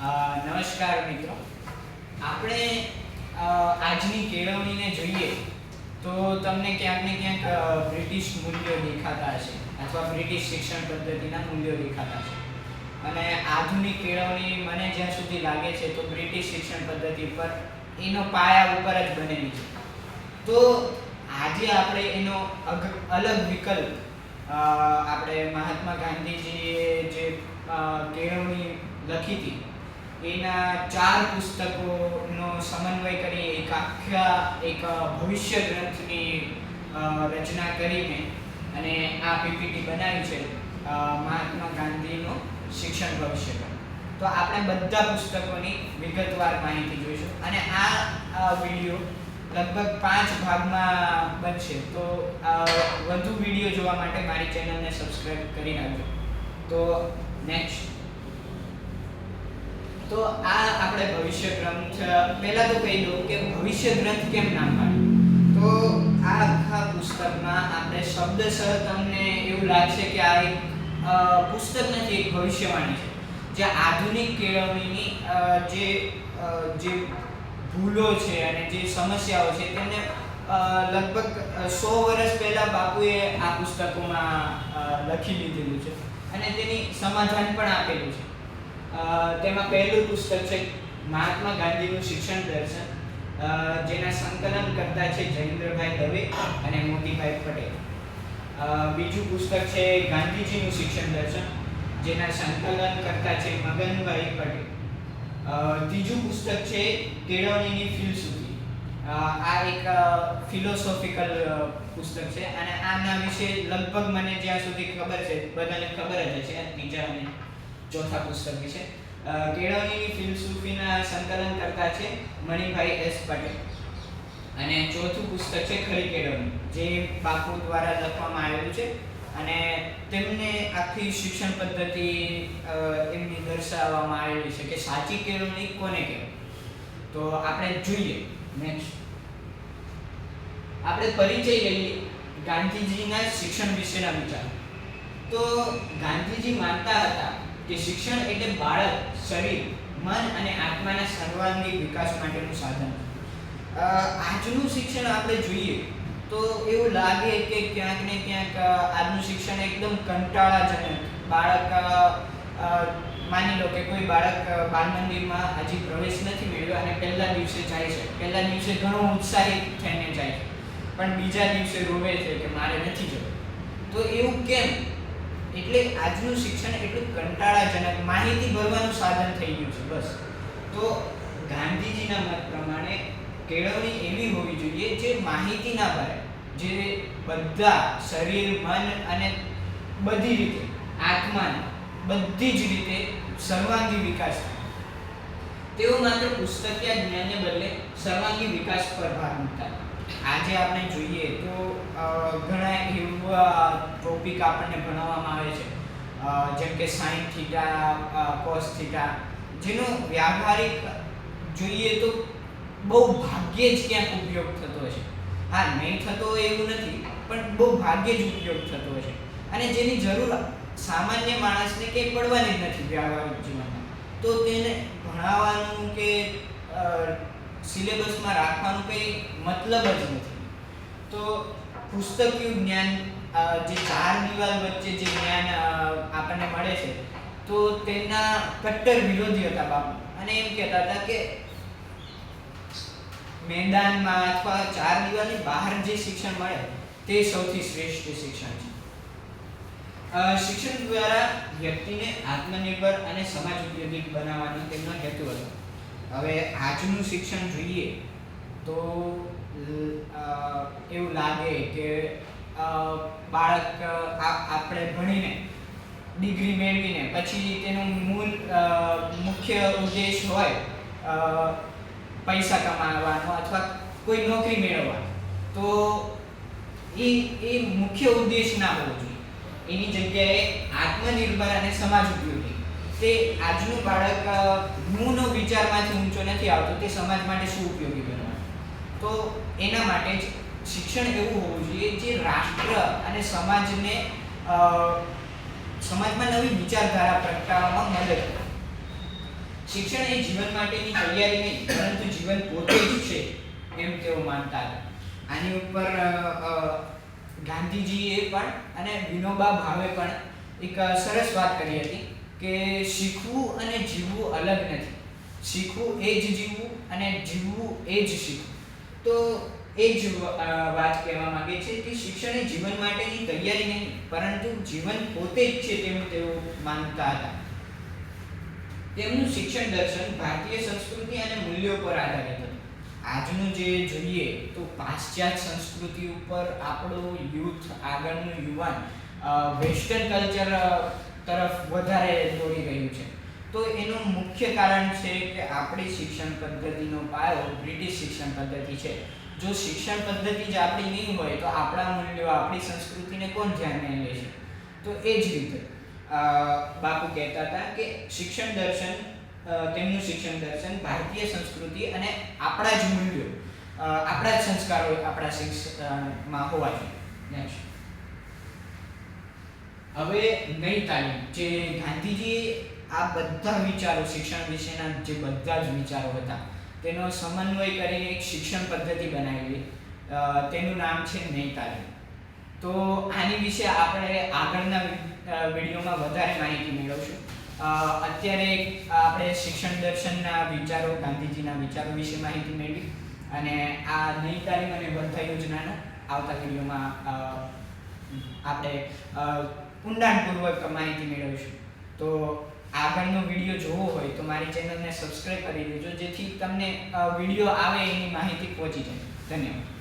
નમસ્કાર મિત્રો. આપણે આજની કેળવણીને જોઈએ તો તમને ક્યાંક ને ક્યાંક બ્રિટિશ મૂલ્યો દેખાતા હશે અથવા બ્રિટિશ શિક્ષણ પદ્ધતિના મૂલ્યો દેખાતા છે. અને આધુનિક કેળવણી મને જ્યાં સુધી લાગે છે તો બ્રિટિશ શિક્ષણ પદ્ધતિ પર એનો પાયા ઉપર જ બનેલી છે. તો આજે આપણે એનો અલગ વિકલ્પ આપણે મહાત્મા ગાંધીજીએ જે કેળવણી લખી હતી એના 4 પુસ્તકોનો સમન્વય કરી એક ભવિષ્ય ગ્રંથની રચના કરીને અને આ પીપીટી બનાવી છે મહાત્મા ગાંધીનો શિક્ષણ ભવિષ્ય ગ્રંથ. તો આપણે બધા પુસ્તકોની વિગતવાર માહિતી જોઈશું અને આ વિડીયો લગભગ 5 ભાગમાં બનશે. તો વધુ વિડીયો જોવા માટે મારી ચેનલને સબસ્ક્રાઇબ કરી નાખજો. તો નેક્સ્ટ, તો આ આપણે ભવિષ્ય ગ્રંથ પહેલા તો કહી દઉં કે ભવિષ્ય ગ્રંથ કેમ નામ પાડ્યું. તો આ આખા પુસ્તકમાં આપણે શબ્દશઃ તમને એવું લાગશે કે આ એક પુસ્તક નથી, એક ભવિષ્યવાણી છે જે આધુનિક કેળવણીની જે ભૂલો છે અને જે સમસ્યાઓ છે તેમને લગભગ 100 વર્ષ પહેલા બાપુએ આ પુસ્તકોમાં લખી લીધેલું છે અને તેની સમાધાન પણ આપેલું છે. તેમાં પહેલું પુસ્તક છે મહાત્મા ગાંધીનું શિક્ષણ દર્શન, જેના સંકલન કરતા છે જયેન્દ્રભાઈ દવે અને મોતીભાઈ પટેલ. બીજું પુસ્તક છે ગાંધીજીનું શિક્ષણ દર્શન, જેના સંકલન કરતા છે મગનભાઈ પટેલ. ત્રીજું પુસ્તક છે કેળવણીની ફિલસૂફી. આ એક ફિલોસોફિકલ પુસ્તક છે અને આના વિશે લગભગ મને જ્યાં સુધી ખબર છે બધાને ખબર જ છે ત્રીજા અને ચોથા પુસ્તક વિશે. કેળવણીની ફિલસૂફીના સંકલન કરતા છે મણિભાઈ એસ પટેલ. અને ચોથું પુસ્તક છે ખરી કેળવણી, જે બાપુ દ્વારા લખવામાં આવેલું છે અને તેમને આખી શિક્ષણ પદ્ધતિ એમની દર્શાવવામાં આવેલી છે કે સાચી કેળવણી કોને કહેવાય. તો આપણે જોઈએ. નેક્સ્ટ, આપણે પરિચય લઈએ ગાંધીજીના શિક્ષણ વિશેના વિચાર. તો ગાંધીજી માનતા હતા કે શિક્ષણ એટલે બાળક, શરીર, મન અને આત્માના સર્વાંગી વિકાસ માટેનું સાધન. આજનું શિક્ષણ આપણે જોઈએ તો એવું લાગે કે ક્યાંક ને ક્યાંક આજનું શિક્ષણ એકદમ કંટાળાજનક. બાળક માની લો કે કોઈ બાળક બાળ મંદિરમાં હજી પ્રવેશ નથી મેળવ્યો અને પહેલા દિવસે જાય છે. પહેલા દિવસે ઘણો ઉત્સાહિત થઈને જાય છે પણ બીજા દિવસે રોવે છે કે મારે નથી જવું. તો એવું કેમ? એટલે આજનું શિક્ષણ એટલું કંટાળાજનક, માહિતી ભરવાનું સાધન થઈ ગયું છે બસ. તો ગાંધીજીના મત પ્રમાણે કેળવણી એવી હોવી જોઈએ જે માહિતી ના ભરે, જે બધા શરીર, મન અને બધી રીતે આત્માનો બધી જ રીતે સર્વાંગી વિકાસ થાય. તેઓ માત્ર પુસ્તકીય જ્ઞાનને બદલે સર્વાંગી વિકાસ પર ભાર મૂકતા. આજે આપણે જોઈએ તો ઘણા એવા ટોપિક આપણને ભણાવવામાં આવે છે જેમ કે સાઇન થીટા, કોસ થીટા, જેનો વ્યાવહારિક જોઈએ તો બહુ ભાગ્યે જ ક્યાંક ઉપયોગ થતો હશે. હા, નહીં થતો એવું નથી પણ બહુ ભાગ્યે જ ઉપયોગ થતો હશે અને જેની જરૂર સામાન્ય માણસને કંઈ પડવાની જ નથી વ્યાવહારિક જીવનમાં. તો તેને ભણાવવાનું કે સિલેબસમાં રાખવાનું કંઈ મતલબ જ નથી. તો પુસ્તકીય જ્ઞાન, જે 4 દિવાલ વચ્ચે જે જ્ઞાન આપણને મળે છે, તો તેના કટ્ટર વિરોધી હતા બાપુ અને એમ કહેતા હતા કે મેદાનમાં અથવા 4 દિવાલની બહાર જે શિક્ષણ મળે તે સૌથી શ્રેષ્ઠ શિક્ષણ છે. શિક્ષણ દ્વારા વ્યક્તિને આત્મનિર્ભર અને સમાજ ઉપયોગી બનાવવાનો તેમનો હેતુ હતો. હવે આજનું શિક્ષણ જોઈએ તો એવું લાગે કે બાળક આપણે ભણીને ડિગ્રી મેળવીને પછી તેનો મુખ્ય ઉદ્દેશ હોય પૈસા કમાવાનો અથવા કોઈ નોકરી મેળવવાનો. તો એ મુખ્ય ઉદ્દેશ ના હોવો જોઈએ. એની જગ્યાએ આત્મનિર્ભર અને સમાજ ઉપયોગી, તે આજનું બાળક હુંનો વિચારમાંથી ઊંચો નથી આવતો, તે સમાજ માટે શું ઉપયોગી બનવાનું. તો એના માટે જ શિક્ષણ એવું હોવું જોઈએ જે રાષ્ટ્ર અને સમાજને સમાજમાં નવી વિચારધારા પ્રગટાવવામાં મદદ કરે. શિક્ષણ એ જીવન માટેની તૈયારી નહીં પરંતુ જીવન પોતે જ છે એમ તેઓ માનતા હતા. આની ઉપર ગાંધીજીએ પણ અને વિનોબા ભાવે પણ એક સરસ વાત કરી હતી કે શીખવું અને જીવવું અલગ નથી. શીખવું એ જ જીવવું અને જીવવું એ જ શીખવું. તો એ જ વાત કહેવા માંગે છે કે શિક્ષણ એ જીવન માટેની તૈયારી નહીં પરંતુ જીવન પોતે જ છે તેમ તેઓ માનતા હતા. તેમનું શિક્ષણ દર્શન ભારતીય સંસ્કૃતિ અને મૂલ્યો પર આધારિત હતું. આજનું જે જોઈએ તો પાશ્ચાત્ય સંસ્કૃતિ ઉપર આપણો યુથ, આગળનું યુવાન વેસ્ટર્ન કલ્ચર તરફ વધારે દોડી રહ્યું છે. તો એનું મુખ્ય કારણ છે કે આપણી શિક્ષણ પદ્ધતિનો પાયો બ્રિટિશ શિક્ષણ પદ્ધતિ છે. જો શિક્ષણ પદ્ધતિ જ આપણી નહીં હોય તો આપણા મૂલ્યો, આપણી સંસ્કૃતિને કોણ ધ્યાનમાં લેશે? તો એ જ રીતે બાપુ કહેતા હતા કે શિક્ષણ દર્શન, તેમનું શિક્ષણ દર્શન ભારતીય સંસ્કૃતિ અને આપણા જ મૂલ્યો, આપણા જ સંસ્કારો આપણા શિક્ષણમાં હોવા જોઈએ. નેક્સ્ટ, હવે નઈ તાલીમ. જે ગાંધીજી આ બધા વિચારો, શિક્ષણ વિશેના જે બધા જ વિચારો હતા તેનો સમન્વય કરીને એક શિક્ષણ પદ્ધતિ બનાવેલી. તેનું નામ છે નઈ તાલીમ. તો આની વિશે આપણે આગળના વિડીયોમાં વધારે માહિતી મેળવશું. અત્યારે આપણે શિક્ષણ દર્શનના વિચારો, ગાંધીજીના વિચારો વિશે માહિતી મેળવી અને આ નઈ તાલીમ અને વર્ધા યોજનાનો આવતા વિડીયોમાં આપણે ઊંડાણપૂર્વક માહિતી મેળવીશું. તો આગળનો વિડીયો જોવો હોય તો મારી ચેનલને સબસ્ક્રાઇબ કરી દેજો જેથી તમને વિડીયો આવે એની માહિતી પહોંચી જાય. ધન્યવાદ.